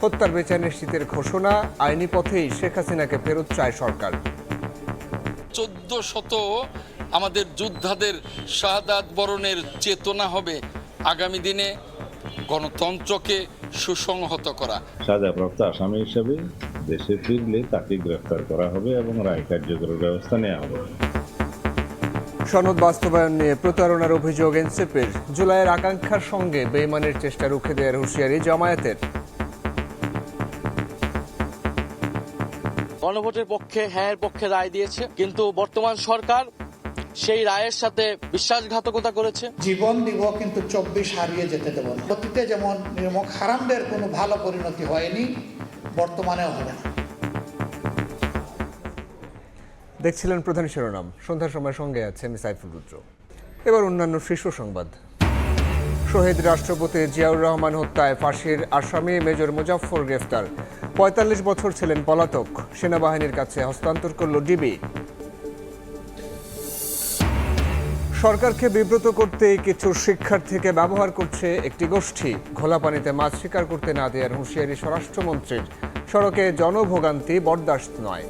হত্যার বিচার নিশ্চিতের ঘোষণা, আইনি পথেই শেখ হাসিনাকে ফেরত চায় সরকার। 1400 আমাদের যোদ্ধাদের শাহাদাত বরণের চেতনা হবে আগামী দিনে গণতন্ত্রকে সুসংহত করা। সাজাপ্রাপ্ত আসামি হিসেবে দেশে ফিরলে তাকে গ্রেফতার করা হবে এবং রায় কার্যকরের ব্যবস্থা নেওয়া হবে। সনদ বাস্তবায়ন নিয়ে প্রতারণার অভিযোগ এনসিপির। জুলাইয়ের আকাঙ্ক্ষার সঙ্গে বেইমানের চেষ্টা রুখে দেওয়ার হুঁশিয়ারি জামায়াতের। গণভোটের পক্ষে হ্যাঁ পক্ষে রায় দিয়েছে, কিন্তু বর্তমান সরকার সেই রায়ের সাথে বিশ্বাসঘাতকতা করেছে। জীবন দিব কিন্তু 24 হারিয়ে যেতে দেব না। অতীতে যেমন নির্মক হারামদের কোনো ভালো পরিণতি হয়নি, বর্তমানেও হবে না। দেখছিলেন প্রধান শিরোনাম। সন্ধ্যার সময় সঙ্গে আছে আমি সাইফুল রুদ্র। এবার অন্যান্য শীর্ষ সংবাদ। শহীদ রাষ্ট্রপতি জিয়াউর রহমান হত্যায় ফাঁসির আসামি মেজর মুজাফফর গ্রেফতার। ৪৫ বছর ছিলেন পলাতক, সেনাবাহিনীর কাছে হস্তান্তর করল ডিবি। সরকারকে বিব্রত করতে কিছু শিক্ষার্থীকে ব্যবহার করছে একটি গোষ্ঠী। ঘোলা পানিতে মাছ শিকার করতে না দেওয়ার হুঁশিয়ারি স্বরাষ্ট্রমন্ত্রীর। সড়কে জনভোগান্তি বরদাস্ত নয়।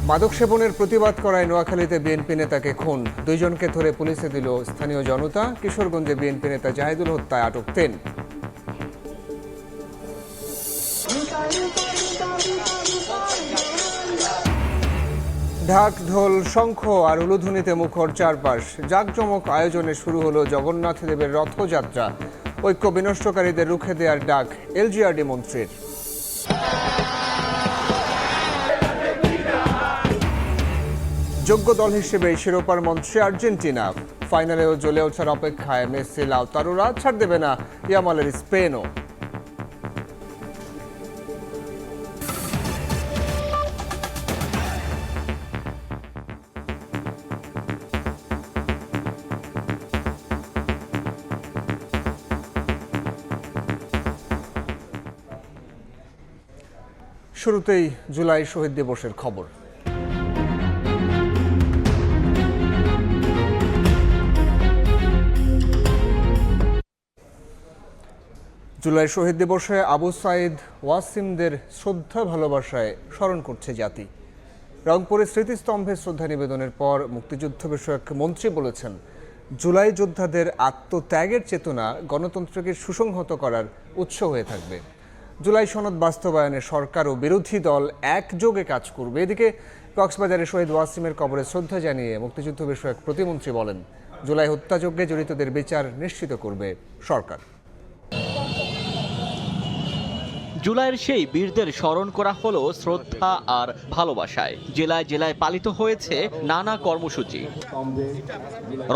মাদক সেবনের প্রতিবাদ করায় নোয়াখালীতে বিএনপি নেতাকে খুন। 2 জনকে ধরে পুলিশে দিল স্থানীয় জনতা। কিশোরগঞ্জে বিএনপি নেতা জাহিদুল হত্যায় আটক 3। ঢাক, ঢোল, শঙ্খ আর উলুধ্বনিতে মুখর চারপাশ। জাঁকজমক আয়োজনে শুরু হলো জগন্নাথ দেবের রথযাত্রা। ঐক্য বিনষ্টকারীদের রুখে দেওয়ার ডাক এলজিআরডি মন্ত্রীর। যোগ্য দল হিসেবে শিরোপার মঞ্চে আর্জেন্টিনা। ফাইনালেও জ্বলে ওঠার অপেক্ষায় মেসি, লাউতারোরা। ছাড় দেবে না ইয়ামালের স্পেনও। শুরুতেই জুলাই শহীদ দিবসের খবর। জুলাই শহীদ দিবসে আবু সাইদ ওয়াসিমদের শ্রদ্ধা ভালোবাসায় স্মরণ করছে জাতি। রংপুরে স্মৃতিস্তম্ভে শ্রদ্ধা নিবেদনের পর মুক্তিযুদ্ধ বিষয়ক মন্ত্রী বলেছেন, জুলাই যোদ্ধাদের আত্মত্যাগের চেতনা গণতন্ত্রকে সুসংহত করার উৎস হয়ে থাকবে। জুলাই সনদ বাস্তবায়নে সরকার ও বিরোধী দল একযোগে কাজ করবে। এদিকে কক্সবাজারে শহীদ ওয়াসিমের কবরে শ্রদ্ধা জানিয়ে মুক্তিযুদ্ধ বিষয়ক প্রতিমন্ত্রী বলেন, জুলাই হত্যাযজ্ঞে জড়িতদের বিচার নিশ্চিত করবে সরকার। জুলাইয়ের সেই বীরদের স্মরণ করা হলো শ্রদ্ধা আর ভালোবাসায়। জেলায় জেলায় পালিত হয়েছে নানা কর্মসূচি।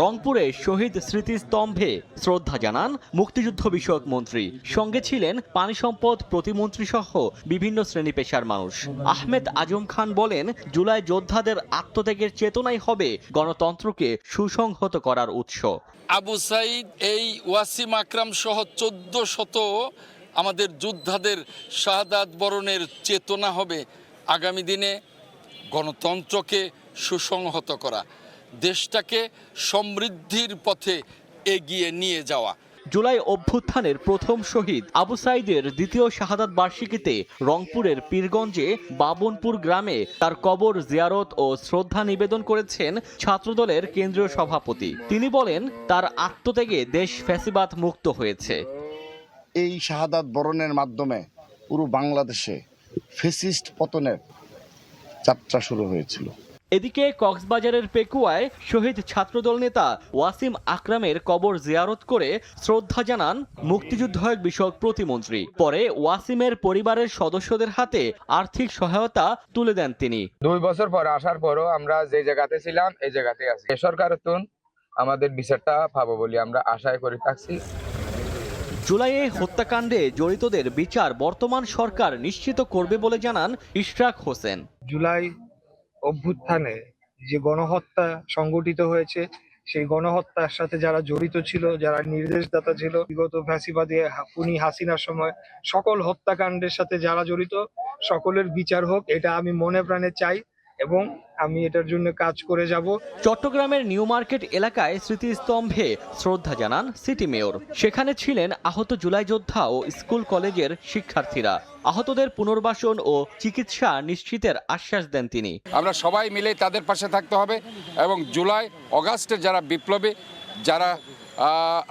রংপুরে শহীদ স্মৃতিস্তম্ভে শ্রদ্ধা জানান মুক্তিযুদ্ধ বিষয়ক মন্ত্রী। সঙ্গে ছিলেন পানি সম্পদ প্রতিমন্ত্রী সহ বিভিন্ন শ্রেণী পেশার মানুষ। আহমেদ আজম খান বলেন, জুলাই যোদ্ধাদের আত্মত্যাগের চেতনাই হবে গণতন্ত্রকে সুসংহত করার উৎস। আবু সাইদ, এই ওয়াসিম আকরাম সহ 1400 আমাদের যোদ্ধাদের শাহাদাত বরণের চেতনা হবে আগামী দিনে গণতন্ত্রকে সুসংহত করা, দেশটাকে সমৃদ্ধির পথে এগিয়ে নিয়ে যাওয়া। জুলাই অভ্যুত্থানের প্রথম শহীদ আবু সাইদের দ্বিতীয় শাহাদাত বার্ষিকীতে রংপুরের পীরগঞ্জে বাবনপুর গ্রামে তার কবর জিয়ারত ও শ্রদ্ধা নিবেদন করেছেন ছাত্রদলের কেন্দ্রীয় সভাপতি। তিনি বলেন, তার আত্মত্যাগে দেশ ফ্যাসিবাদ মুক্ত হয়েছে। এই শাহাদাত বরণের মাধ্যমে পুরো বাংলাদেশে ফ্যাসিস্ট পতনের যাত্রা শুরু হয়েছিল। এদিকে কক্সবাজারের পেকুয়ায় শহীদ ছাত্রদল নেতা ওয়াসিম আকরামের কবর জিয়ারত করে শ্রদ্ধা জানান মুক্তিযুদ্ধ বিষয়ক প্রতিমন্ত্রী। পরে ওয়াসিমের পরিবারের সদস্যদের হাতে আর্থিক সহায়তা তুলে দেন তিনি। 2 বছর পর আসার পরও আমরা যে জায়গাতে ছিলাম এই জায়গাতে আছি। সরকারের তো আমাদের বিচারটা পাবো বলে আমরা আশায় করে থাকছি। জুলাইয়ে হত্যাকাণ্ডে জড়িতদের বিচার বর্তমান সরকার নিশ্চিত করবে বলে জানান ইশরাক হোসেন। জুলাই অভ্যুত্থানে যে গণহত্যা সংগঠিত হয়েছে, সেই গণহত্যার সাথে যারা জড়িত ছিল, যারা নির্দেশদাতা ছিল বিগত ফ্যাসিবাদী খুনি হাসিনার সময়, সকল হত্যাকাণ্ডের সাথে যারা জড়িত সকলের বিচার হোক, এটা আমি মনে প্রাণে চাই এবং আমি এটার জন্য কাজ করে যাব। চট্টগ্রামের নিউ মার্কেট এলাকায় স্মৃতিস্তম্ভে শ্রদ্ধা জানান সিটি মেয়র। সেখানে ছিলেন আহত জুলাই যোদ্ধা ও স্কুল কলেজের শিক্ষার্থীরা। আহতদের পুনর্বাসন ও চিকিৎসা নিশ্চিতের আশ্বাস দেন তিনি। আমরা সবাই মিলে তাদের পাশে থাকতে হবে এবং জুলাই অগাস্টের যারা বিপ্লবী যারা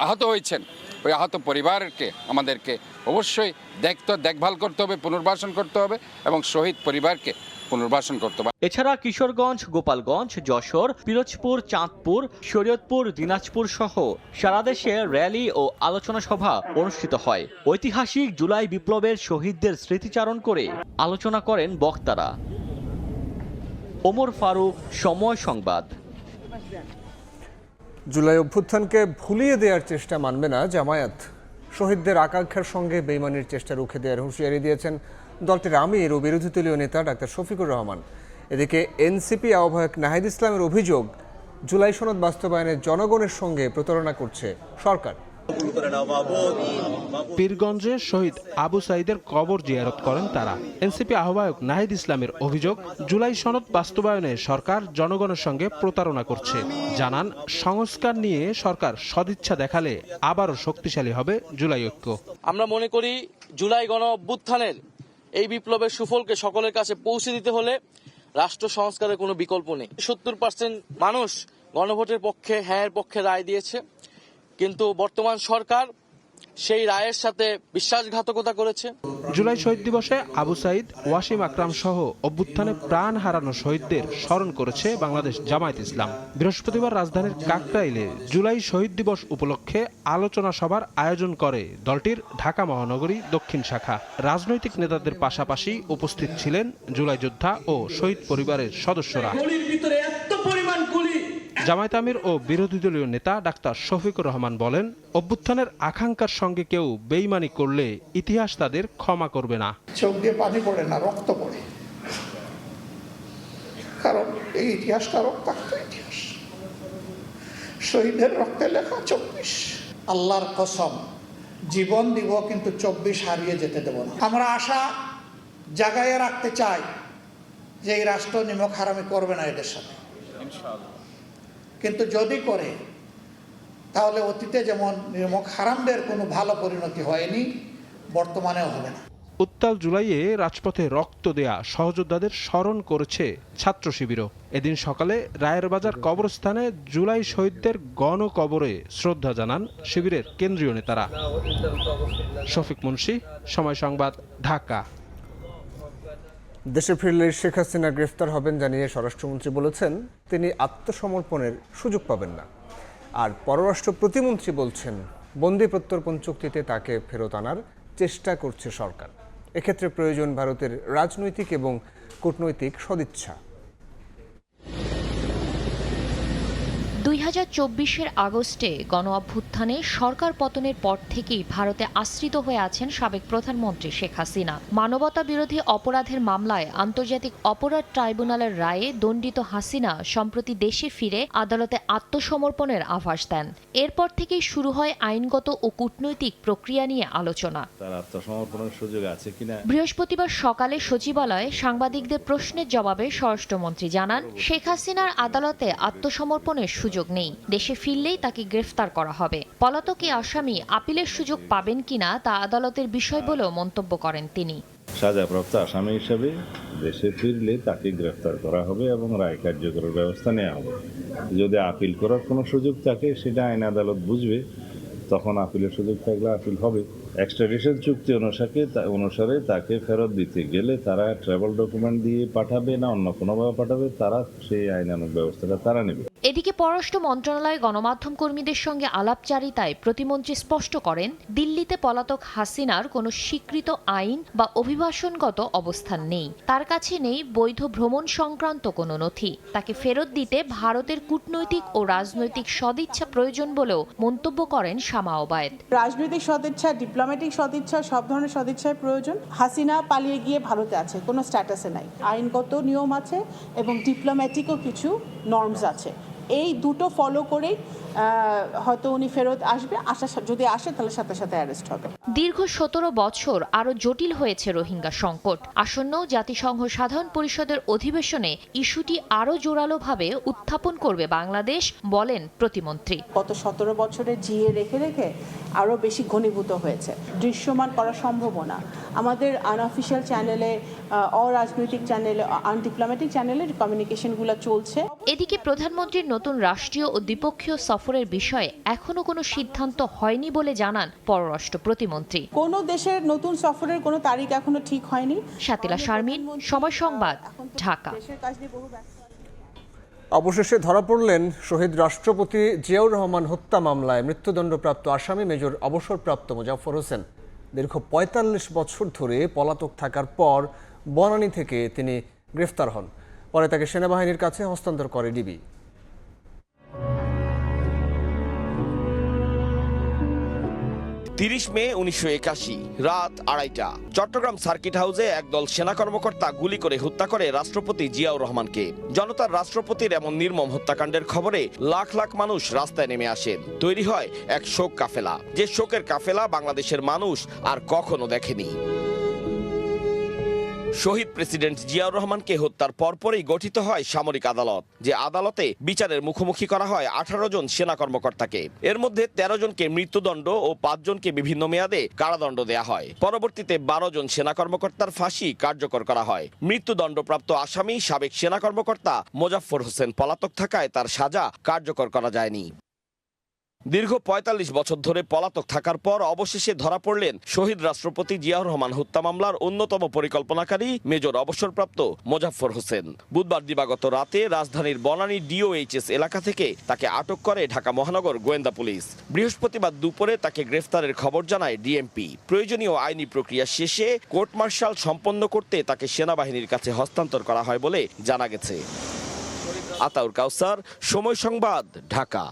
আহত হয়েছেন ওই আহত পরিবারকে আমাদেরকে অবশ্যই দেখভাল করতে হবে, পুনর্বাসন করতে হবে এবং শহীদ পরিবারকে পুনর্বাসন করতে হবে। এছাড়া কিশোরগঞ্জ, গোপালগঞ্জ, যশোর, পিরোজপুর, চাঁদপুর, শরীয়তপুর, দিনাজপুর সহ সারা দেশে র্যালি ও আলোচনা সভা অনুষ্ঠিত হয়। ঐতিহাসিক জুলাই বিপ্লবের শহীদদের স্মৃতিচারণ করে আলোচনা করেন বক্তারা। ওমর ফারুক, সময় সংবাদ। জুলাই অভ্যুত্থানকে ভুলিয়ে দেওয়ার চেষ্টা মানবে না জামায়াত। শহীদদের আকাঙ্ক্ষার সঙ্গে বেইমানির চেষ্টা রুখে দেওয়ার হুঁশিয়ারি দিয়েছেন দলটির আমির ও বিরোধী দলীয় নেতা ডাক্তার শফিকুর রহমান। এদিকে এনসিপি আহ্বায়ক নাহিদ ইসলামের অভিযোগ, জুলাই সনদ বাস্তবায়নে জনগণের সঙ্গে প্রতারণা করছে সরকার। পীরগঞ্জে শহীদ আবু সাঈদের কবর জিয়ারত করেন তারা। এনসিপি আহ্বায়ক নাহিদ ইসলামের অভিযোগ, জুলাই সনদ বাস্তবায়নে সরকার জনগণের সঙ্গে প্রতারণা করছে। জানান, সংস্কার নিয়ে সরকার সদিচ্ছা দেখালে আবারও শক্তিশালী হবে জুলাই ঐক্য। আমরা মনে করি জুলাই গণ অভ্যুত্থানের এই বিপ্লবের সুফলকে সকলের কাছে পৌঁছে দিতে হলে রাষ্ট্র সংস্কারের কোনো বিকল্প নেই। 70% মানুষ গণভোটের পক্ষে, হ্যাঁর পক্ষে রায় দিয়েছে, কিন্তু বর্তমান সরকার সেই রায়ের সাথে বিশ্বাসঘাতকতা করেছে। জুলাই শহীদ দিবসে আবু সাঈদ, ওয়াসিম আকরাম সহ অভ্যুত্থানে প্রাণ হারানো শহীদদের স্মরণ করেছে বাংলাদেশ জামায়াত ইসলাম। বৃহস্পতিবার রাজধানীর কাকরাইলে জুলাই শহীদ দিবস উপলক্ষে আলোচনা সভার আয়োজন করে দলটির ঢাকা মহানগরী দক্ষিণ শাখা। রাজনৈতিক নেতাদের পাশাপাশি উপস্থিত ছিলেন জুলাই যোদ্ধা ও শহীদ পরিবারের সদস্যরা। জামায়াত আমির ও বিরোধী দলীয় নেতা ডাক্তার শফিকুর রহমান বলেন, অভ্যুত্থানের আকাঙ্ক্ষার সঙ্গে কেউ বেইমানি করলে ইতিহাস তাদের ক্ষমা করবে না। চোখ দিয়ে পানি পড়ে না, রক্ত পড়ে, কারণ এই ইতিহাসটা রক্তাক্ত ইতিহাস। শহীদের রক্তে লেখা 24। আল্লাহর কসম, জীবন দিব কিন্তু 24 হারিয়ে যেতে দেব না। আমরা আশা জাগাইয়ে রাখতে চাই যে এই রাষ্ট্র নিমক হারামি করবে না এদের সাথে, কিন্তু যদি করে তাহলে অতীতে যেমন নির্মক হারামদের কোনো ভালো পরিণতি হয়নি, বর্তমানেও হবে না। উত্তাল জুলাইয়ে রাজপথে রক্ত দেয়া সহযোদ্ধাদের স্মরণ করেছে ছাত্র শিবিরও। এদিন সকালে রায়ের বাজার কবরস্থানে জুলাই শহীদদের গণকবরে শ্রদ্ধা জানান শিবিরের কেন্দ্রীয় নেতারা। শফিক মুন্সি, সময় সংবাদ, ঢাকা। দেশে ফিরলে শেখ হাসিনা গ্রেফতার হবেন জানিয়ে স্বরাষ্ট্রমন্ত্রী বলেছেন তিনি আত্মসমর্পণের সুযোগ পাবেন না। আর পররাষ্ট্র প্রতিমন্ত্রী বলছেন বন্দি প্রত্যর্পণ চুক্তিতে তাকে ফেরত আনার চেষ্টা করছে সরকার। এক্ষেত্রে প্রয়োজন ভারতের রাজনৈতিক এবং কূটনৈতিক সদিচ্ছা। 2024-এর আগস্টে গণ অভ্যুত্থানে সরকার পতনের পর থেকেই ভারতে আশ্রিত হয়ে আছেন সাবেক প্রধানমন্ত্রী শেখ হাসিনা। মানবতা বিরোধী অপরাধের মামলায় আন্তর্জাতিক অপরাধ ট্রাইব্যুনালের রায়ে দণ্ডিত হাসিনা সম্প্রতি দেশে ফিরে আদালতে আত্মসমর্পণের আভাস দেন। এরপর থেকেই শুরু হয় আইনগত ও কূটনৈতিক প্রক্রিয়া নিয়ে আলোচনা। তার আত্মসমর্পণের সুযোগ আছে কিনা। বৃহস্পতিবার সকালে সচিবালয়ে সাংবাদিকদের প্রশ্নের জবাবে স্বরাষ্ট্রমন্ত্রী জানান, শেখ হাসিনার আদালতে আত্মসমর্পণের সুযোগ নেই। দেশে ফিরলেই তাকে গ্রেফতার করা হবে। পলাতক এই আসামি আপিলের সুযোগ পাবেন কিনা তা আদালতের বিষয় বলেও মন্তব্য করেন তিনি। সাজাপ্রাপ্ত আসামি হিসেবে দেশে ফিরলে তাকে গ্রেফতার করা হবে এবং রায় কার্যকরের ব্যবস্থা নেওয়া হবে। যদি আপিল করার কোনো সুযোগ থাকে সেটা আইন আদালত বুঝবে, তখন আপিলের সুযোগ থাকলে আপিল হবে। এক্সট্রাডিশন চুক্তি অনুসারে তাকে ফেরত দিতে গেলে তারা ট্রাভেল ডকুমেন্ট দিয়ে পাঠাবে না অন্য কোনোভাবে পাঠাবে, তারা সেই আইনানুগ ব্যবস্থাটা তারা নেবে। এদিকে পররাষ্ট্র মন্ত্রণালয় গণমাধ্যম কর্মীদের সঙ্গে আলাপচারিতায় প্রতিমন্ত্রী স্পষ্ট করেন, দিল্লিতে পলাতক হাসিনার কোনো স্বীকৃত আইন বা অভিবাসনগত অবস্থান নেই। তার কাছে নেই বৈধ ভ্রমণ সংক্রান্ত কোনো নথি। তাকে ফেরত দিতে ভারতের কূটনৈতিক ও রাজনৈতিক সদিচ্ছা প্রয়োজন বলেও মন্তব্য করেন শামা ওবায়েদ। রাজনৈতিক সদিচ্ছা, ডিপ্লোম্যাটিক সদিচ্ছা, সব ধরনের সদিচ্ছার প্রয়োজন। হাসিনা পালিয়ে গিয়ে ভারতে আছে, কোনো স্ট্যাটাসে নাই। আইনগত নিয়ম আছে এবং ডিপ্লোম্যাটিকও কিছু নর্মস আছে। এই দুটো ফলো করেই হয়তো উনি ফেরত আসবে, যদি আসে তাহলে সাথে সাথে অ্যারেস্ট হবে। দীর্ঘ 17 বছর আরও জটিল হয়েছে রোহিঙ্গা সংকট। আসন্ন জাতিসংঘ সাধারণ পরিষদের অধিবেশনে ইস্যুটি আরও জোরালোভাবে উত্থাপন করবে বাংলাদেশ, বলেন প্রতিমন্ত্রী। গত 17 বছরে জিয়ে রেখে রেখে আরও বেশি ঘনীভূত হয়েছে, দৃশ্যমান করা সম্ভব না। আমাদের আনঅফিশিয়াল চ্যানেলে, অরাজনৈতিক চ্যানেলে, আনডিপ্লোম্যাটিক চ্যানেলে কমিউনিকেশনগুলো চলছে। এদিকে প্রধানমন্ত্রীর নতুন রাষ্ট্রীয় ও দ্বিপক্ষীয় সফরের বিষয়ে এখনো কোনো সিদ্ধান্ত হয়নি বলে জানান পররাষ্ট্র প্রতিমন্ত্রী। কোনো দেশের নতুন সফরের কোনো তারিখ এখনো ঠিক হয়নি। শাতিলা শারমিন, সময় সংবাদ, ঢাকা। অবশেষে ধরা পড়লেন শহীদ রাষ্ট্রপতি জিয়াউর রহমান হত্যা মামলায় মৃত্যুদণ্ডপ্রাপ্ত আসামি মেজর অবসরপ্রাপ্ত মোজাফফর হোসেন। দীর্ঘ ৪৫ বছর ধরে পলাতক থাকার পর বনানী থেকে তিনি গ্রেফতার হন। পরে তাকে সেনাবাহিনীর কাছে হস্তান্তর করে ডিবি। 30 মে 1981 রাত 2:30 চট্টগ্রাম সার্কিট হাউসে একদল সেনা কর্মকর্তা গুলি করে হত্যা করে রাষ্ট্রপতি জিয়াউর রহমানকে। জনতার রাষ্ট্রপতির এমন নির্মম হত্যাকাণ্ডের খবরে লাখ লাখ মানুষ রাস্তায় নেমে আসেন। তৈরি হয় এক শোক কাফেলা, যে শোকের কাফেলা বাংলাদেশের মানুষ আর কখনো দেখেনি। শহীদ প্রেসিডেন্ট জিয়াউর রহমানকে হত্যার পরপরই গঠিত হয় সামরিক আদালত, যে আদালতে বিচারের মুখোমুখি করা হয় 18 জন সেনা কর্মকর্তাকে। এর মধ্যে 13 জনকে মৃত্যুদণ্ড ও 5 জনকে বিভিন্ন মেয়াদে কারাদণ্ড দেয়া হয়। পরবর্তীতে 12 জন সেনা কর্মকর্তার ফাঁসি কার্যকর করা হয়। মৃত্যুদণ্ডপ্রাপ্ত আসামি সাবেক সেনা কর্মকর্তা মোজাফফর হোসেন পলাতক থাকায় তার সাজা কার্যকর করা যায়নি। দীর্ঘ ৪৫ বছর ধরে পলাতক থাকার পর অবশেষে ধরা পড়লেন শহীদ রাষ্ট্রপতি জিয়াউর রহমান হত্যা মামলার অন্যতম পরিকল্পনাকারী মেজর অবসরপ্রাপ্ত মোজাফফর হোসেন। বুধবার দিবাগত রাতে রাজধানীর বনানী ডিওএইচএস এলাকা থেকে তাকে আটক করে ঢাকা মহানগর গোয়েন্দা পুলিশ। বৃহস্পতিবার দুপুরে তাকে গ্রেফতারের খবর জানায় ডিএমপি। প্রয়োজনীয় আইনি প্রক্রিয়া শেষে কোর্ট মার্শাল সম্পন্ন করতে তাকে সেনাবাহিনীর কাছে হস্তান্তর করা হয় বলে জানা গেছে। আতাউর কাউসার, সময় সংবাদ, ঢাকা।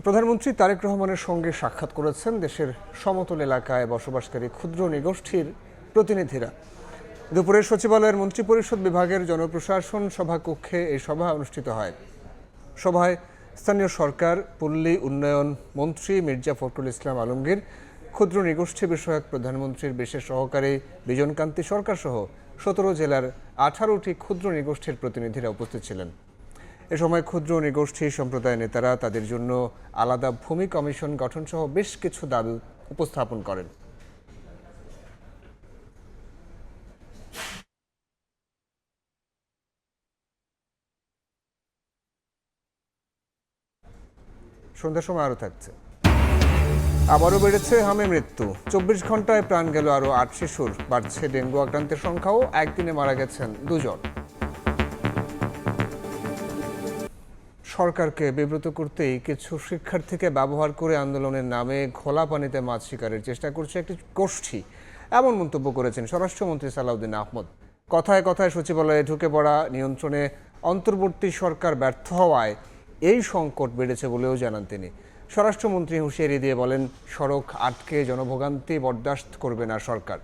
প্রধানমন্ত্রী তারেক রহমানের সঙ্গে সাক্ষাৎ করেছেন দেশের সমতল এলাকায় বসবাসকারী ক্ষুদ্র নৃগোষ্ঠীর প্রতিনিধিরা। দুপুরে সচিবালয়ের মন্ত্রিপরিষদ বিভাগের জনপ্রশাসন সভাকক্ষে এই সভা অনুষ্ঠিত হয়। সভায় স্থানীয় সরকার, পল্লী উন্নয়ন মন্ত্রী মির্জা ফখরুল ইসলাম আলমগীর, ক্ষুদ্র নৃগোষ্ঠী বিষয়ক প্রধানমন্ত্রীর বিশেষ সহকারী বিজনকান্তি সরকার সহ 17 জেলার 18টি ক্ষুদ্র নৃগোষ্ঠীর প্রতিনিধিরা উপস্থিত ছিলেন। এ সময় ক্ষুদ্র নৃগোষ্ঠী সম্প্রদায়ের নেতারা তাদের জন্য আলাদা ভূমি কমিশন গঠন সহ বেশ কিছু দাবি উপস্থাপন করেন। সন্ধ্যার সময় আরও থাকছে। আবারও বেড়েছে হামে মৃত্যু। 24 ঘন্টায় প্রাণ গেল আরও 8 শিশুর। বাড়ছে ডেঙ্গু আক্রান্তের সংখ্যাও, একদিনে মারা গেছেন 2 জন। সরকারকে বিব্রত করতেই কিছু শিক্ষার্থীকে ব্যবহার করে আন্দোলনের নামে ঘোলা পানিতে মাছ শিকারের চেষ্টা করছে একটি গোষ্ঠী, এমন মন্তব্য করেছেন স্বরাষ্ট্রমন্ত্রী সালাউদ্দিন আহমদ। কথায় কথায় সচিবালয়ে ঢুকে পড়া নিয়ন্ত্রণে অন্তর্বর্তী সরকার ব্যর্থ হওয়ায় এই সংকট বেড়েছে বলেও জানান তিনি। স্বরাষ্ট্রমন্ত্রী হুঁশিয়ারি দিয়ে বলেন, সড়ক আটকে জনভোগান্তি বরদাস্ত করবে না সরকার।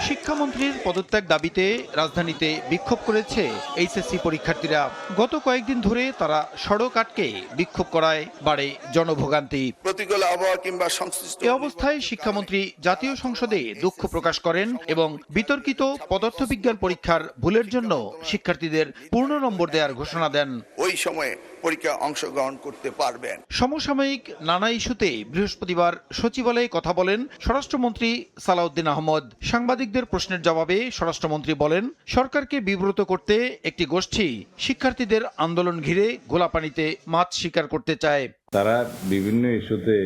শিক্ষামন্ত্রীর পদত্যাগ দাবিতে রাজধানীতে বিক্ষোভ করেছে এইচএসসি পরীক্ষার্থীরা। গত কয়েকদিন ধরে তারা সড়ক আটকে বিক্ষোভ করায় বাড়ে জনভোগান্তি। প্রতিকূল আবহাওয়া কিংবা সংশ্লিষ্ট এ অবস্থায় শিক্ষামন্ত্রী জাতীয় সংসদে দুঃখ প্রকাশ করেন এবং বিতর্কিত পদার্থবিজ্ঞান পরীক্ষার ভুলের জন্য শিক্ষার্থীদের পূর্ণ নম্বর দেওয়ার ঘোষণা দেন। ওই সময়ে পরীক্ষা অংশগ্রহণ করতে পারবেন। সমসাময়িক নানা ইস্যুতে বৃহস্পতিবার সচিবালয়ে কথা বলেন স্বরাষ্ট্রমন্ত্রী সালাউদ্দিন আহমদ। সাংবাদিকদের প্রশ্নের জবাবে স্বরাষ্ট্রমন্ত্রী বলেন, সরকারকে বিব্রত করতে একটি গোষ্ঠী শিক্ষার্থীদের আন্দোলন ঘিরে গোলাপানিতে মাছ শিকার করতে চায়। তারা বিভিন্ন ইস্যুতে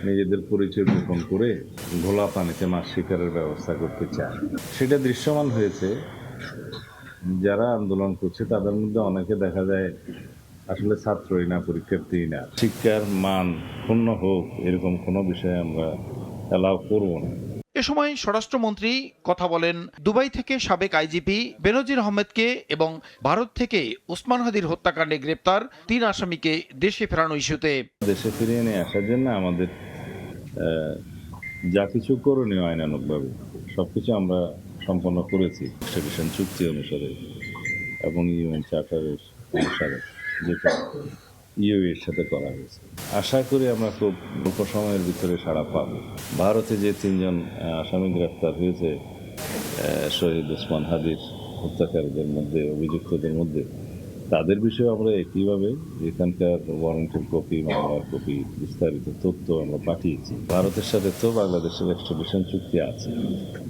নিজেদের পরিচয় গোপন করে ঘোলা পানিতে মাছ শিকারের ব্যবস্থা করতে চায়। সেটা দৃশ্যমান হয়েছে। যারা আন্দোলন করছে তাদের মধ্যে অনেকে দেখা যায় আসলে ছাত্রই না, পরীক্ষার্থী না। শিক্ষার মান ক্ষুণ্ণ হোক এরকম কোনো বিষয়ে আমরা অ্যালাউ করব না। এ সময় স্বরাষ্ট্রমন্ত্রী কথা বলেন দুবাই থেকে সাবেক আইজিপি বেনজির আহমেদকে এবং ভারত থেকে ওসমান হাদির হত্যাকাণ্ডে গ্রেপ্তার 3 আসামিকে দেশে ফেরানো ইস্যুতে। দেশে ফিরিয়ে নিয়ে আসার জন্য আমাদের যা কিছু করণীয় আইনানুগভাবে সবকিছু আমরা সম্পন্ন করেছি এক্সট্রাডিশন চুক্তি অনুসারে। এবং ইউএন চার্টারের অনুসারে, যেটা ইউএর সাথে করা হয়েছে। আশা করি আমরা খুব অল্প সময়ের ভিতরে সাড়া পাব। ভারতে যে 3 জন আসামি গ্রেফতার হয়েছে শহীদ ওসমান হাদির হত্যাকারীদের মধ্যে, অভিযুক্তদের মধ্যে, তাদের বিষয়ে আমরা একইভাবে এখানকার ওয়ারেন্টের কপি, মামলার কপি, বিস্তারিত তথ্য আমরা পাঠিয়েছি। ভারতের সাথে তো বাংলাদেশের এক্সট্রাডিশন চুক্তি আছে,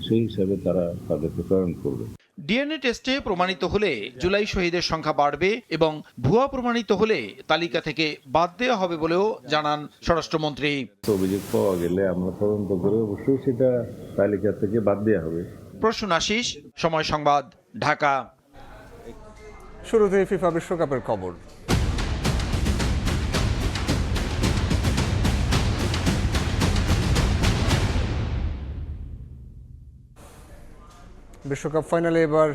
সেই হিসাবে তারা তাদেরকে প্রেরণ করবে। ডিএনএ টেস্টে প্রমাণিত হলে জুলাই শহীদের সংখ্যা বাড়বে এবং ভুয়া প্রমাণিত হলে তালিকা থেকে বাদ দেওয়া হবে বলেও জানান স্বরাষ্ট্রমন্ত্রী। অভিযোগ পাওয়া গেলে আমরা তদন্ত করে অবশ্যই সেটা তালিকা থেকে বাদ দেওয়া হবে। প্রসূন আশিস, সময় সংবাদ, ঢাকা। শুরুতেই ফিফা বিশ্বকাপের খবর। বিশ্বকাপ ফাইনালে এবার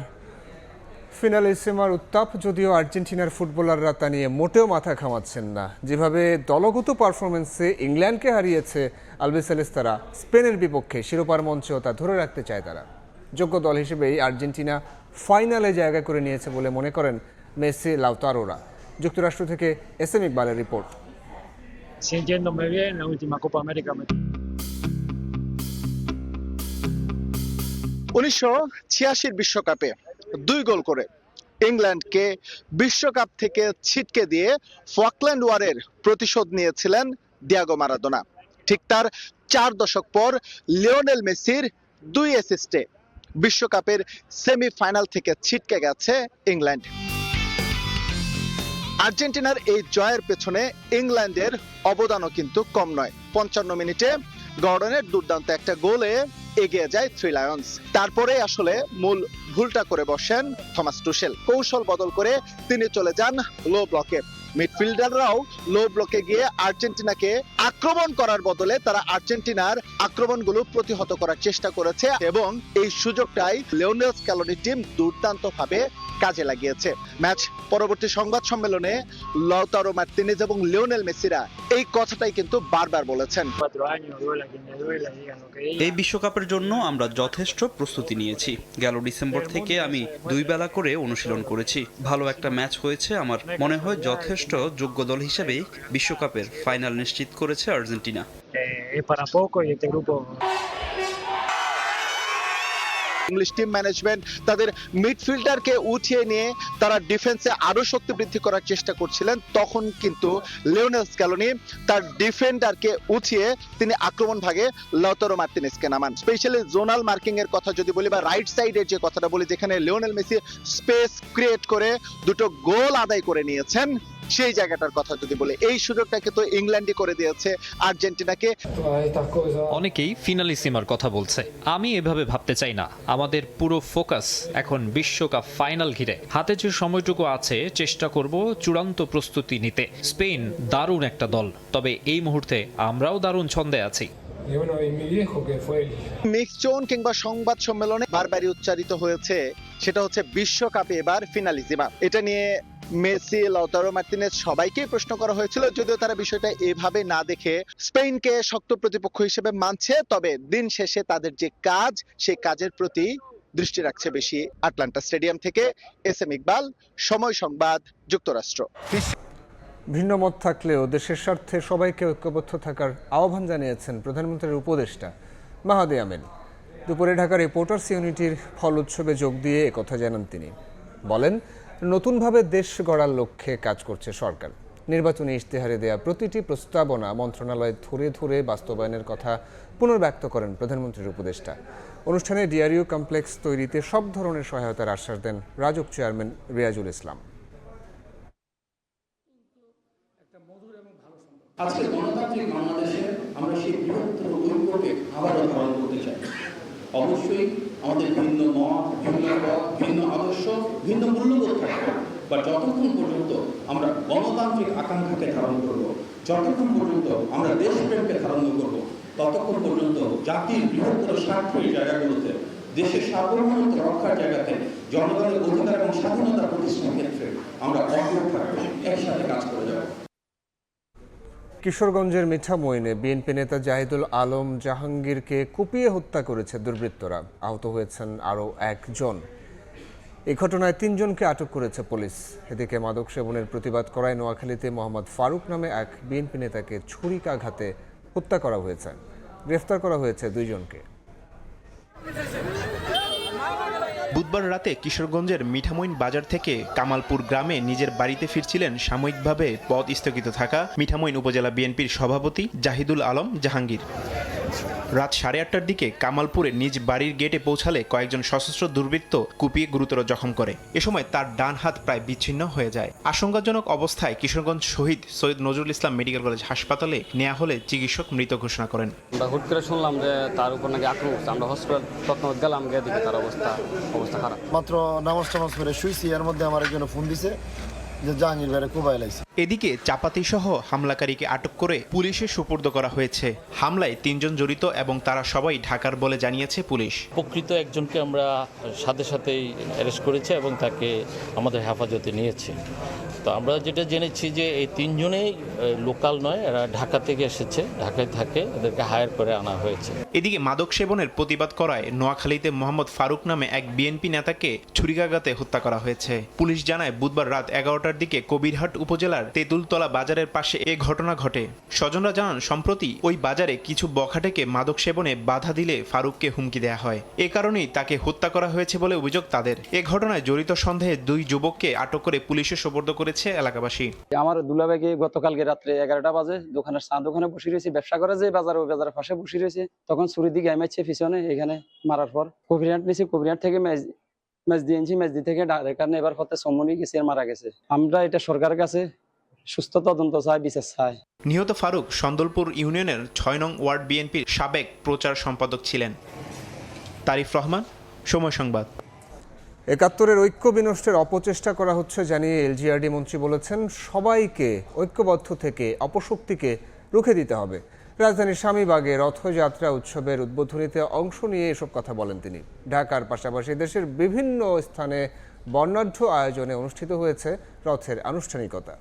ফিনালিসিমার উত্তাপ, যদিও আর্জেন্টিনার ফুটবলাররা তা নিয়ে মোটেও মাথা ঘামাচ্ছেন না। যেভাবে দলগত পারফরমেন্সে ইংল্যান্ডকে হারিয়েছে আলবিসেলেস্তারা, স্পেনের বিপক্ষে শিরোপার মঞ্চেও তা ধরে রাখতে চায় তারা। যোগ্য দল হিসেবেই আর্জেন্টিনা ফাইনালে জায়গা করে নিয়েছে বলে মনে করেন মেসি, লাউতারোরা। যুক্তরাষ্ট্র থেকে এসএম ইকবালের রিপোর্ট। 1986 বিশ্বকাপে 2 গোল করে ইংল্যান্ডকে বিশ্বকাপ থেকে ছিটকে দিয়ে ফকল্যান্ড ওয়ারের প্রতিশোধ নিয়েছিলেন ডিয়েগো মারাদোনা। ঠিক তার 4 দশক পর লিওনেল মেসির 2 অ্যাসিস্টে বিশ্বকাপের সেমিফাইনাল থেকে ছিটকে গেছে ইংল্যান্ড। আর্জেন্টিনার এই জয়ের পেছনে ইংল্যান্ডের অবদানও কিন্তু কম নয়। 55 মিনিটে গর্ডনের দুর্দান্ত একটা গোলে এগিয়ে যায় থ্রি লায়ন্স। তারপরে আসলে মূল ভুলটা করে বসেন থমাস টুশেল। কৌশল বদল করে তিনি চলে যান লো ব্লকে। মিডফিল্ডাররাও লো ব্লকে গিয়ে আর্জেন্টিনাকে আক্রমণ করার বদলে তারা আর্জেন্টিনার আক্রমণগুলো প্রতিহত করার চেষ্টা করেছে এবং এই সুযোগটাই লিওনেল স্ক্যালোনির টিম দুর্দান্তভাবে কাজে লাগিয়েছে। ম্যাচ পরবর্তী সংবাদ সম্মেলনে লাউতারো মার্তিনেজ এবং লিওনেল মেসিরা এই কথাটাই কিন্তু বারবার বলেছেন। এই বিশ্বকাপের জন্য আমরা যথেষ্ট প্রস্তুতি নিয়েছি। গেল ডিসেম্বর থেকে আমি 2 বেলা করে অনুশীলন করেছি। ভালো একটা ম্যাচ হয়েছে। আমার মনে হয় যথেষ্ট যোগ্য দল হিসেবেই বিশ্বকাপের ফাইনাল নিশ্চিত করেছে আর্জেন্টিনা। ইংলিশ টিম ম্যানেজমেন্ট তাদের মিডফিল্ডারকে উঠিয়ে নিয়ে তারা ডিফেন্সে আরো শক্তি বৃদ্ধি করার চেষ্টা করছিলেন। তখন কিন্তু লিওনেল স্ক্যালোনি তার ডিফেন্ডারকে উঠিয়ে তিনি আক্রমণ ভাগে লাউতারো মার্তিনেজকে নামান। স্পেশালি জোনাল মার্কিং এর কথা যদি বলি বা রাইট সাইডের যে কথাটা বলি, যেখানে লিওনেল মেসি স্পেস ক্রিয়েট করে 2টো গোল আদায় করে নিয়েছেন, সেই জায়গাটার কথা যদি বলি, এই সুযোগটাকে তো ইংল্যান্ডই করে দিয়েছে আর্জেন্টিনাকে। অনেকেই ফিনালিসিমার কথা বলছে, আমি এভাবে ভাবতে চাই না। আমাদের পুরো ফোকাস এখন বিশ্বকাপ ফাইনাল ঘিরে। হাতে যে সময়টুকু আছে চেষ্টা করব চূড়ান্ত প্রস্তুতি নিতে। স্পেন দারুণ একটা দল, তবে এই মুহূর্তে আমরাও দারুণ ছন্দে আছি। মিক্সচোন কিংবা সংবাদ সম্মেলনে বারবারই উচ্চারিত হয়েছে, সেটা হচ্ছে বিশ্বকাপে এবার ফিনালিসিমা। এটা নিয়ে মেসি, লাউতারো মার্তিনেজ সবাইকেই প্রশ্ন করা হয়েছিল, যদিও তারা বিষয়টা এভাবে না দেখে স্পেনকে শক্ত প্রতিপক্ষ হিসেবে মানছে। তবে দিন শেষে তাদের যে কাজ, সেই কাজের প্রতি দৃষ্টি রাখছে বেশি। আটলান্টা স্টেডিয়াম থেকে এসএম ইকবাল, সময় সংবাদ, যুক্তরাষ্ট্র। ভিন্ন মত থাকলেও দেশের স্বার্থে সবাইকে ঐক্যবদ্ধ থাকার আহ্বান জানিয়েছেন প্রধানমন্ত্রীর উপদেষ্টা মাহাদি আমিন। দুপুরে ঢাকা রিপোর্টার্স ইউনিটির ফল উৎসবে যোগ দিয়ে একথা জানান তিনি। বলেন, নতুনভাবে দেশ গড়ার লক্ষ্যে কাজ করছে সরকার। নির্বাচনী ইশতেহারে দেয়া প্রতিটি প্রস্তাবনা মন্ত্রণালয় ধরে ধরে বাস্তবায়নের কথা পুনর্ব্যক্ত করেন প্রধানমন্ত্রীর উপদেষ্টা। অনুষ্ঠানে ডিআরইউ কমপ্লেক্স তৈরিতে সব ধরনের সহায়তার আশ্বাস দেন রাজউক চেয়ারম্যান রিয়াজুল ইসলাম। আজকে গণতান্ত্রিক বাংলাদেশে আমরা সেই বৃহত্তর ঐক্যকে আবারও ধারণ করতে চাই। অবশ্যই আমাদের ভিন্ন মত, ভিন্ন পথ, ভিন্ন আদর্শ, ভিন্ন মূল্যবোধ থাকবে, বা যতক্ষণ পর্যন্ত আমরা গণতান্ত্রিক আকাঙ্ক্ষাকে ধারণ করব, যতক্ষণ পর্যন্ত আমরা দেশপ্রেমকে ধারণ করব, ততক্ষণ পর্যন্ত জাতির বৃহত্তর স্বার্থের জায়গাগুলোতে, দেশের সার্বভৌমত্ব রক্ষার জায়গাতে, জনগণের অধিকার এবং স্বাধীনতা প্রতিষ্ঠার ক্ষেত্রে আমরা অটুট থাকবো, একসাথে কাজ করে যাব। কিশোরগঞ্জের মিঠামইনে বিএনপি নেতা জাহিদুল আলম জাহাঙ্গীরকে কুপিয়ে হত্যা করেছে দুর্বৃত্তরা। আহত হয়েছেন আরও 1 জন। এই ঘটনায় ৩ জনকে আটক করেছে পুলিশ। এদিকে মাদক সেবনের প্রতিবাদ করায় নোয়াখালীতে মোহাম্মদ ফারুক নামে এক বিএনপি নেতাকে ছুরিকাঘাতে হত্যা করা হয়েছে। গ্রেফতার করা হয়েছে 2 জনকে। বুধবার রাতে কিশোরগঞ্জের মিঠামইন বাজার থেকে কামালপুর গ্রামে নিজের বাড়িতে ফিরছিলেন সাময়িকভাবে পদ স্থগিত থাকা মিঠামইন উপজেলা বিএনপির সভাপতি জাহিদুল আলম জাহাঙ্গীর। রাত 8:30টার দিকে কামালপুরে নিজ বাড়ির গেটে পৌঁছালে কয়েকজন সশস্ত্র দুর্বৃত্ত কুপিয়ে গুরুতর জখম করে। এ সময় তার ডান হাত প্রায় বিচ্ছিন্ন হয়ে যায়। আশঙ্কাজনক অবস্থায় কিশোরগঞ্জ শহীদ সৈয়দ নজরুল ইসলাম মেডিকেল কলেজ হাসপাতালে নেওয়া হলে চিকিৎসক মৃত ঘোষণা করেন। আমরা হুট করে শুনলাম যে তার উপর নাকি আক্রমণ হচ্ছে। আমরা হসপিটাল তৎক্ষণাৎ গেলাম, গিয়ে দেখি তার অবস্থা খারাপ। মাত্র নামাজ টামাজ করে শুইছি, এর মধ্যে আমার একজন ফোন দিছে যে জাহাঙ্গীর ভাইরে কোবাইল আইছে। এদিকে চাপাতি সহ হামলাকারীকে আটক করে পুলিশে সুপর্দ করা হয়েছে। হামলায় 3 জন জড়িত এবং তারা সবাই ঢাকার বলে জানিয়েছে পুলিশ। প্রকৃত একজনকে আমরা সাথে সাথেই অ্যারেস্ট করেছি এবং তাকে আমাদের হেফাজতে নিয়েছি। তো আমরা যেটা জেনেছি যে এই 3 জনেই লোকাল নয়, এরা ঢাকা থেকে এসেছে, ঢাকায় থাকে, এদেরকে হায়ার করে আনা হয়েছে। এদিকে মাদক সেবনের প্রতিবাদ করায় নোয়াখালীতে মোহাম্মদ ফারুক নামে এক বিএনপি নেতাকে ছুরিকাঘাতে হত্যা করা হয়েছে। পুলিশ জানায় বুধবার রাত 11টার দিকে কবিরহাট উপজেলার তেঁতুলতলা বাজারের পাশে এ ঘটনা ঘটে। স্বজনরা জানান সম্প্রতি ওই বাজারে কিছু বখাটেকে মাদক সেবনে বাধা দিলে ফারুককে হুমকি দেওয়া হয়। এ কারণেই তাকে হত্যা করা হয়েছে বলে অভিযোগ তাদের। এ ঘটনায় জড়িত সন্দেহে 2 যুবককে আটক করে পুলিশে সোপর্দ করেছে এলাকাবাসী। আমার দুলাভাইকে গতকালকে রাত্রে 11টা বাজে দোকানের দোকানে বসে রয়েছে, ব্যবসা করে যে বাজার, ওই বাজারের পাশে বসে রয়েছে। তখন ছুরি দিকে মারছে পিছনে, এখানে মারার পর কবিরহাট নিয়েছে, কবিরহাট থেকে ম্যাচ দিয়েছি, ম্যাচ দিয়ে থেকে ডাইরেক্ট কারণে এবার পথে সম্মনি গেছে আর মারা গেছে। আমরা এটা সরকারের কাছে সুস্থ তদন্ত চাই, বিচার চাই। নিহত ফারুক সন্দলপুর ইউনিয়নের 6 নং ওয়ার্ড বিএনপির সাবেক প্রচার সম্পাদক ছিলেন। তারিফ রহমান, সময় সংবাদ। ৭১-এর ঐক্য বিনষ্টের অপচেষ্টা করা হচ্ছে জানিয়ে এলজিআরডি মন্ত্রী বলেছেন, সবাইকে ঐক্যবদ্ধ থেকে অপশক্তিকে রুখে দিতে হবে। রাজধানীর স্বামীবাগে রথযাত্রা উৎসবের উদ্বোধনীতে অংশ নিয়ে এসব কথা বলেন তিনি। ঢাকার পাশাপাশি দেশের বিভিন্ন স্থানে বর্ণাঢ্য আয়োজনে অনুষ্ঠিত হয়েছে রথের আনুষ্ঠানিকতা।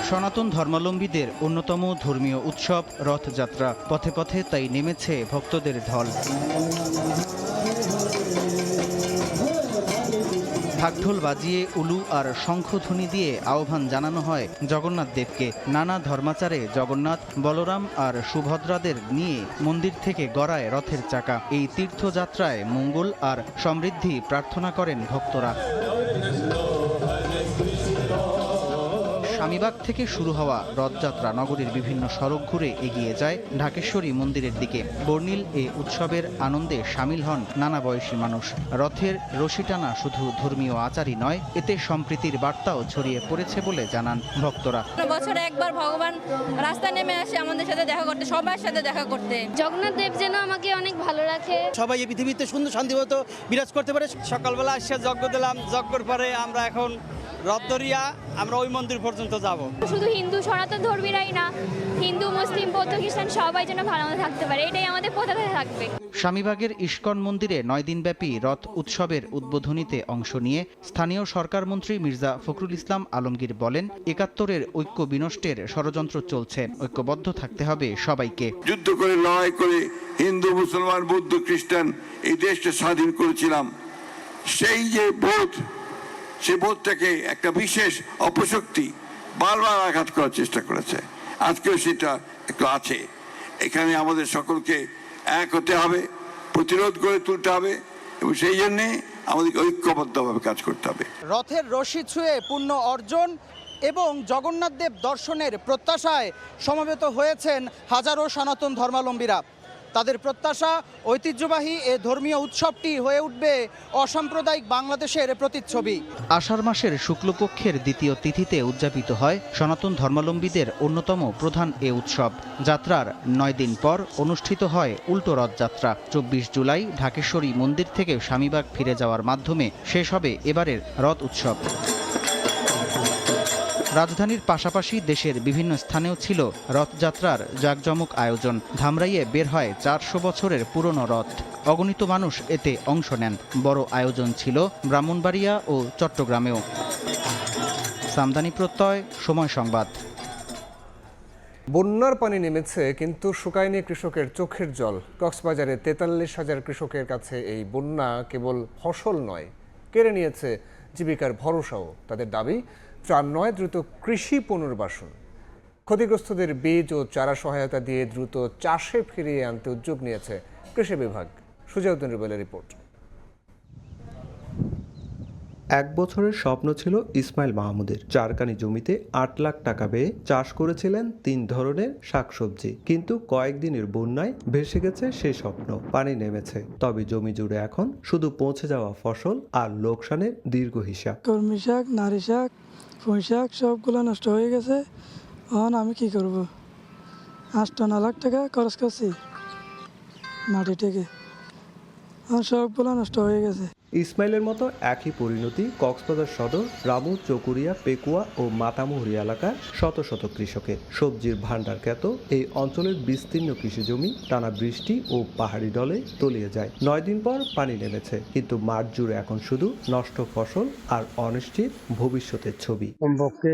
সনাতন ধর্মাবলম্বীদের অন্যতম ধর্মীয় উৎসব রথযাত্রা। পথে পথে তাই নেমেছে ভক্তদের ঢল। ঢাকঢোল বাজিয়ে উলু আর শঙ্খধ্বনি দিয়ে আহ্বান জানানো হয় জগন্নাথ দেবকে। নানা ধর্মাচারে জগন্নাথ, বলরাম আর সুভদ্রাদের নিয়ে মন্দির থেকে গড়ায় রথের চাকা। এই তীর্থযাত্রায় মঙ্গল আর সমৃদ্ধি প্রার্থনা করেন ভক্তরা। স্বামীবাগ থেকে শুরু হওয়া রথযাত্রা নগরীর বিভিন্ন সড়ক ঘুরে এগিয়ে যায় ঢাকেশ্বরী মন্দিরের দিকে। বর্ণিল এ উৎসবের আনন্দে সামিল হন নানা বয়সী মানুষ। রথের রশি টানা শুধু ধর্মীয় আচারই নয়, এতে সম্প্রীতির বার্তাও ছড়িয়ে পড়েছে বলে জানান ভক্তরা। বছরে একবার ভগবান রাস্তায় নেমে আসে আমাদের সাথে দেখা করতে, সবার সাথে দেখা করতে। জগন্নাথ দেব যেন আমাকে অনেক ভালো রাখে, সবাই এই পৃথিবীতে সুন্দর শান্তিমতো বিরাজ করতে পারে। সকালবেলা এসে যজ্ঞ দিলাম, যজ্ঞের পরে আমরা এখন রথ ধরিয়া আমরা ওই মন্দির পর্যন্ত যাব। শুধু হিন্দু সনাতন ধর্মীরাই না, হিন্দু মুসলিম বৌদ্ধ খ্রিস্টান সবাই যেন ভালো থাকতে পারে, এটাই আমাদের পতাকায় থাকবে। স্বামীবাগের ইস্কন মন্দিরে 9 দিনব্যাপী রথ উৎসবের উদ্বোধনীতে অংশ নিয়ে স্থানীয় সরকার মন্ত্রী মির্জা ফখরুল ইসলাম আলমগীর বলেন, ৭১-এর ঐক্য বিনষ্টের ষড়যন্ত্র চলছে, ঐক্যবদ্ধ থাকতে হবে সবাইকে। যুদ্ধ করে লড়াই করে হিন্দু মুসলমান বৌদ্ধ খ্রিস্টান এই দেশটা স্বাধীন করেছিলাম। সেই যে বোধ, সে বোধটাকে একটা বিশেষ অপশক্তি বারবার আঘাত করার চেষ্টা করেছে। আজকেও সেটা একটু আছে। এখানে আমাদের সকলকে এক হতে হবে, প্রতিরোধ গড়ে তুলতে হবে এবং সেই জন্যে আমাদেরকে ঐক্যবদ্ধভাবে কাজ করতে হবে। রথের রশি ছুঁয়ে পুণ্য অর্জন এবং জগন্নাথ দেব দর্শনের প্রত্যাশায় সমবেত হয়েছেন হাজারো সনাতন ধর্মাবলম্বীরা। তাদের প্রত্যাশা, ঐতিহ্যবাহী এ ধর্মীয় উৎসবটি হয়ে উঠবে অসাম্প্রদায়িক বাংলাদেশের প্রতিচ্ছবি। আষাঢ় মাসের শুক্লপক্ষের দ্বিতীয় তিথিতে উদযাপিত হয় সনাতন ধর্মাবলম্বীদের অন্যতম প্রধান এ উৎসব। যাত্রার 9 দিন পর অনুষ্ঠিত হয় উল্টো রথযাত্রা। 24 জুলাই ঢাকেশ্বরী মন্দির থেকে স্বামীবাগ ফিরে যাওয়ার মাধ্যমে শেষ হবে এবারের রথ উৎসব। রাজধানীর পাশাপাশি দেশের বিভিন্ন স্থানেও ছিল রথযাত্রার জাঁকজমক আয়োজন। ধামরাইয়ে বের হয় 400 বছরের পুরনো রথ। অগণিত মানুষ এতে অংশ নেন। বড় আয়োজন ছিল ব্রাহ্মণবাড়িয়া ও চট্টগ্রামেও। সামদানি প্রত্যয়, সময় সংবাদ। বন্যার পানি নেমেছে কিন্তু শুকায়নি কৃষকের চোখের জল। কক্সবাজারে 43,000 কৃষকের কাছে এই বন্যা কেবল ফসল নয়, কেড়ে নিয়েছে জীবিকার ভরসাও। তাদের দাবি ত্রাণ নয়, দ্রুত কৃষি পুনর্বাসন। ক্ষতিগ্রস্তদের বীজ ও চারা সহায়তা দিয়ে দ্রুত চাষে ফিরিয়ে আনতে উদ্যোগ নিয়েছে কৃষি বিভাগ। সুজাউদ্দিন রুবেলের রিপোর্ট। 1 বছরের স্বপ্ন ছিল ইসমাইল মাহমুদের। 4 কানি জমিতে 8 লাখ টাকা ব্যয়ে চাষ করেছিলেন 3 ধরনের শাকসবজি, কিন্তু কয়েকদিনের বন্যায় ভেসে গেছে সেই স্বপ্ন। পানি নেমেছে, তবে জমি জুড়ে এখন শুধু পৌঁছে যাওয়া ফসল আর লোকসানের দীর্ঘ হিসাব। কলমি শাক, নারী শাক, পুঁই শাক সবগুলো নষ্ট হয়ে গেছে। এখন আমি কি করব? 8 লাখ টাকা খরচ করছি মাটি থেকে, সবগুলো নষ্ট হয়ে গেছে। ইসমাইলের মতো একই পরিণতি কক্সবাজার সদর, রামু, চকুরিয়া, পেকুয়া ও মাতামুহুরি এলাকার শত শত কৃষকের। সবজির ভান্ডার খ্যাত এই অঞ্চলের বিস্তীর্ণ কৃষি জমি টানা বৃষ্টি ও পাহাড়ি ঢলে তলিয়ে যায়। 9 দিন পর পানি নেমেছে, কিন্তু মাঠ জুড়ে এখন শুধু নষ্ট ফসল আর অনিশ্চিত ভবিষ্যতের ছবি। কমপক্ষে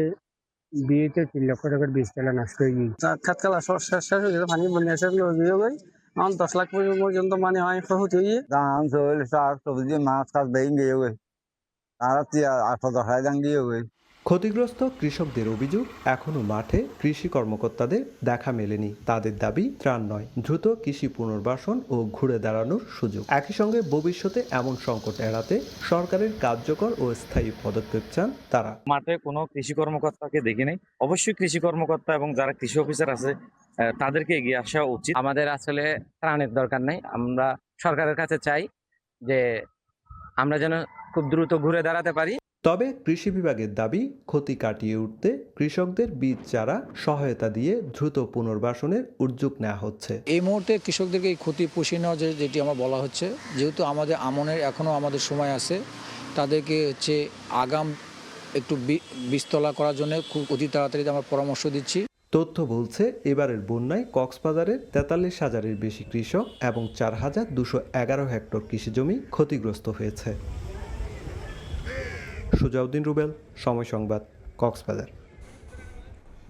2-3 লক্ষ টাকার বীজ তেলা নষ্ট হয়ে গিয়ে খাতকালা শেষ হয়ে গেছে, পানি বন্যা শেষ হয়ে 10 লাখ পর্যন্ত মানে হয় ক্ষতি হয়ে ধান, চাউল, শাক সবজি, মাছ কাজ বেরিয়ে গিয়ে গেছে, আর 8-10,000 দিয়ে গেছে। ক্ষতিগ্রস্ত কৃষকদের অভিযোগ, এখনো মাঠে কৃষি কর্মকর্তাদের দেখা মেলেনি। তাদের দাবি ত্রাণ নয়, দ্রুত কৃষি পুনর্বাসন ও ঘুরে দাঁড়ানোর সুযোগ। একই সঙ্গে ভবিষ্যতে এমন সংকট এড়াতে সরকারের কার্যকর ও স্থায়ী পদক্ষেপ চান তারা। মাঠে কোনো কৃষি কর্মকর্তাকে দেখি নাই। অবশ্যই কৃষি কর্মকর্তা এবং যারা কৃষি অফিসার আছে তাদেরকে এগিয়ে আসা উচিত। আমাদের আসলে ত্রাণের দরকার নেই, আমরা সরকারের কাছে চাই যে আমরা যেন খুব দ্রুত ঘুরে দাঁড়াতে পারি। তবে কৃষি বিভাগের দাবি, ক্ষতি কাটিয়ে উঠতে কৃষকদের বীজ চারা সহায়তা দিয়ে দ্রুত পুনর্বাসনের উদ্যোগ নেওয়া হচ্ছে। এই মুহূর্তে কৃষকদেরকে এই ক্ষতি পুষিয়ে নেওয়া যেটি আমার বলা হচ্ছে, যেহেতু আমাদের আমনের এখনও আমাদের সময় আছে, তাদেরকে হচ্ছে আগাম একটু বীজতলা করার জন্য খুব অতি তাড়াতাড়ি আমরা পরামর্শ দিচ্ছি। তথ্য বলছে, এবারের বন্যায় কক্সবাজারের 43,000-এর বেশি কৃষক এবং 4,211 হেক্টর কৃষিজমি ক্ষতিগ্রস্ত হয়েছে। সুজাউদ্দিন রুবেল, সময় সংবাদ, কক্সবাজার।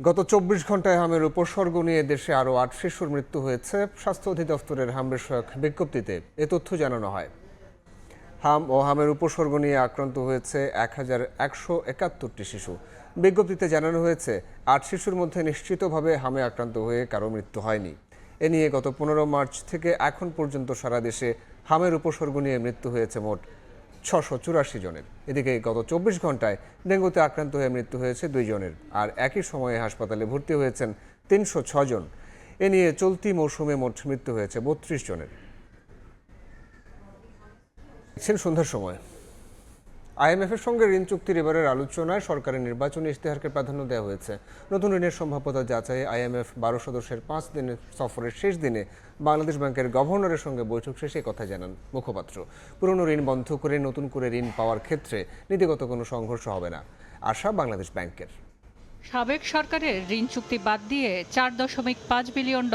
গত 24 ঘন্টায় হামের উপসর্গ নিয়ে দেশে আরও 8 শিশুর মৃত্যু হয়েছে। স্বাস্থ্য অধিদপ্তরের হাম বিষয়ক বিজ্ঞপ্তিতে এ তথ্য জানানো হয়। হাম ও হামের উপসর্গ নিয়ে আক্রান্ত হয়েছে 1,171টি শিশু। বিজ্ঞপ্তিতে জানানো হয়েছে, 8 শিশুর মধ্যে নিশ্চিতভাবে হামে আক্রান্ত হয়ে কারো মৃত্যু হয়নি। এ নিয়ে গত 15 মার্চ থেকে এখন পর্যন্ত সারা দেশে হামের উপসর্গ নিয়ে মৃত্যু হয়েছে মোট 684 জনের। এদিকে গত 24 ঘন্টায় ডেঙ্গুতে আক্রান্ত হয়ে মৃত্যু হয়েছে 2 জনের, আর একই সময়ে হাসপাতালে ভর্তি হয়েছেন 306 জন। এ নিয়ে চলতি মৌসুমে মোট মৃত্যু হয়েছে 32 জনের। সন্ধ্যার সময় আইএমএফের সঙ্গে ঋণ চুক্তির এবারের আলোচনায় সরকারের নির্বাচনী ইশতেহারকে প্রাধান্য দেওয়া হয়েছে। নতুন ঋণের সম্ভাব্যতা যাচাই আইএমএফ 12 সদস্যের 5 দিনের সফরের শেষ দিনে বাংলাদেশ ব্যাংকের গভর্নরের সঙ্গে বৈঠক শেষে কথা জানান মুখপাত্র। পুরনো ঋণ বন্ধ করে নতুন করে ঋণ পাওয়ার ক্ষেত্রে নীতিগত কোনো সংঘর্ষ হবে না, আশা বাংলাদেশ ব্যাংকের। সাবেক সরকারের ঋণ চুক্তি বাদ দিয়ে $4.5 বিলিয়ন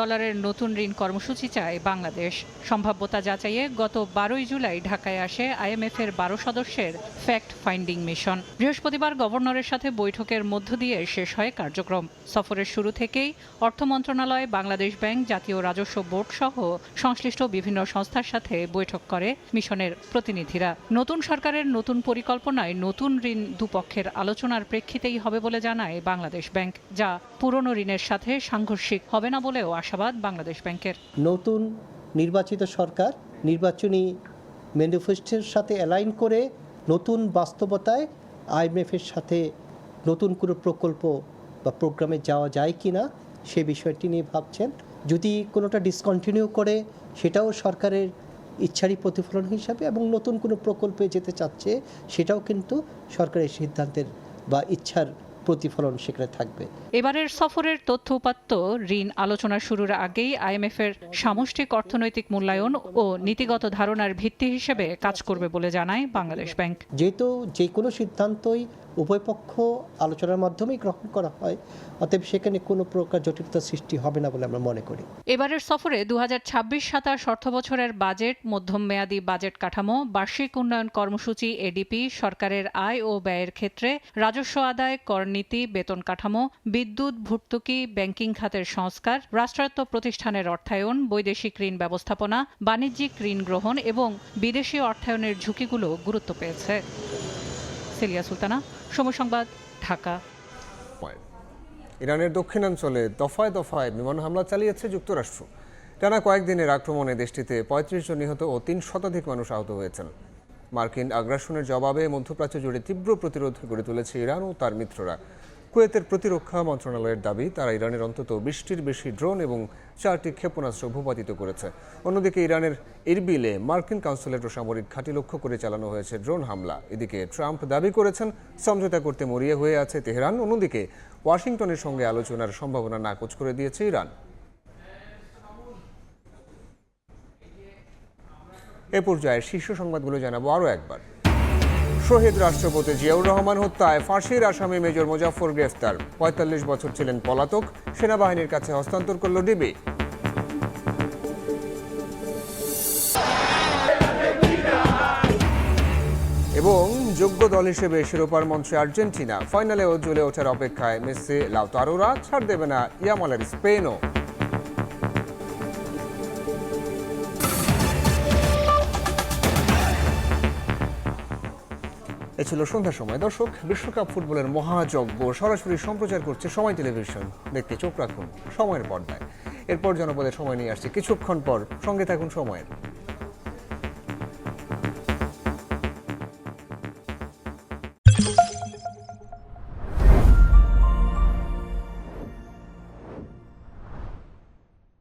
নতুন ঋণ কর্মসূচি চায় বাংলাদেশ। সম্ভাব্যতা যাচাইয়ে গত 12 জুলাই ঢাকায় আসে আইএমএফের 12 সদস্যের ফ্যাক্ট ফাইন্ডিং মিশন। বৃহস্পতিবার গভর্নরের সাথে বৈঠকের মধ্য দিয়ে শেষ হয় কার্যক্রম। সফরের শুরু থেকেই অর্থ মন্ত্রণালয়, বাংলাদেশ ব্যাংক, জাতীয় রাজস্ব বোর্ড সহ সংশ্লিষ্ট বিভিন্ন সংস্থার সাথে বৈঠক করে মিশনের প্রতিনিধিরা। নতুন সরকারের নতুন পরিকল্পনায় নতুন ঋণ দুপক্ষের আলোচনার প্রেক্ষিতেই হবে বলে জানায় বাংলাদেশ ব্যাংক, যা পুরনো ঋণের সাথে সাংঘর্ষিক হবে না বলেও আশাবাদ বাংলাদেশ ব্যাংকের। নতুন নির্বাচিত সরকার নির্বাচনী ম্যানিফেস্টোর সাথে অ্যালাইন করে নতুন বাস্তবতায় আইএমএফের সাথে নতুন কোনো প্রকল্প বা প্রোগ্রামে যাওয়া যায় কি না সে বিষয়টি নিয়ে ভাবছেন। যদি কোনোটা ডিসকন্টিনিউ করে সেটাও সরকারের ইচ্ছারই প্রতিফলন হিসাবে, এবং নতুন কোনো প্রকল্পে যেতে চাচ্ছে সেটাও কিন্তু সরকারের সিদ্ধান্তের বা ইচ্ছার প্রতিফলন সেখানে থাকবে। এবারের সফরের তথ্য উপাত্ত ঋণ আলোচনা শুরুর আগেই আইএমএফের সামষ্টিক অর্থনৈতিক মূল্যায়ন ও নীতিগত ধারণার ভিত্তি হিসেবে কাজ করবে বলে জানায় বাংলাদেশ ব্যাংক। যেহেতু যে কোনো সিদ্ধান্তই উভয় পক্ষ আলোচনার মাধ্যমেই গ্রহণ করা হয়, অতএব সেখানে কোনো প্রকার জটিলতা সৃষ্টি হবে না বলে আমরা মনে করি। এবারের সফরে 2026-27 অর্থবছরের বাজেট, মধ্যম মেয়াদী বাজেট কাঠামো, বার্ষিক উন্নয়ন কর্মসূচি এডিপি, সরকারের আয় ও ব্যয়ের ক্ষেত্রে রাজস্ব আদায়, কর নীতি, বেতন কাঠামো, বিদ্যুৎ, ভর্তুকি, ব্যাংকিং খাতের সংস্কার, রাষ্ট্রায়ত্ত প্রতিষ্ঠানের অর্থায়ন, বৈদেশিক ঋণ ব্যবস্থাপনা, বাণিজ্যিক ঋণ গ্রহণ এবং বিদেশি অর্থায়নের ঝুঁকিগুলো গুরুত্ব পেয়েছে। সিলিয়া সুলতানা, সময় সংবাদ, ঢাকা। ইরানের দক্ষিণাঞ্চলে দফায় দফায় বিমান হামলা চালিয়েছে যুক্তরাষ্ট্র। টানা কয়েকদিনের আক্রমণে দেশটিতে 35 জন নিহত ও 3 শতাধিক মানুষ আহত হয়েছেন। মার্কিন আগ্রাসনের জবাবে মধ্যপ্রাচ্য জুড়ে তীব্র প্রতিরোধ গড়ে তুলেছে ইরান ও তার মিত্ররা। কুয়েতের প্রতিরক্ষা মন্ত্রণালয়ের দাবি, তারা ইরানের অন্তত 20টির বেশি ড্রোন এবং 4টি ক্ষেপণাস্ত্র ভূপাতিত করেছে। অন্যদিকে ইরানের ইরবিলে মার্কিন কনসুলেট ও সামরিক ঘাঁটি লক্ষ্য করে চালানো হয়েছে ড্রোন হামলা। এদিকে ট্রাম্প দাবি করেছেন সমঝোতা করতে মরিয়া হয়ে আছে তেহরান। অন্যদিকে ওয়াশিংটনের সঙ্গে আলোচনার সম্ভাবনা নাকচ করে দিয়েছে ইরান। এ পর্যায়ে শীর্ষ সংবাদগুলো জানাবো আরও একবার। শহীদ রাষ্ট্রপতি জিয়াউর রহমান হত্যায় ফাঁসির আসামি মেজর মোজাফফর গ্রেফতার। 45 বছর ছিলেন পলাতক, সেনাবাহিনীর কাছে হস্তান্তর করল ডিবি। এবং যোগ্য দল হিসেবে শিরোপার মঞ্চে আর্জেন্টিনা, ফাইনালেও জ্বলে ওঠার অপেক্ষায় মেসি, লাউতারোরা, ছাড় দেবে না ইয়ামালের স্পেনও। এ ছিল সন্ধ্যার সময়। দর্শক, বিশ্বকাপ ফুটবলের মহাযজ্ঞ সরাসরি সম্প্রচার করছে সময় টেলিভিশন। দেখতে চোখ রাখুন সময়ের পর্দায়। এরপর জনপদের সময় নিয়ে আসছে কিছুক্ষণ পর। সঙ্গে থাকুন সময়ের।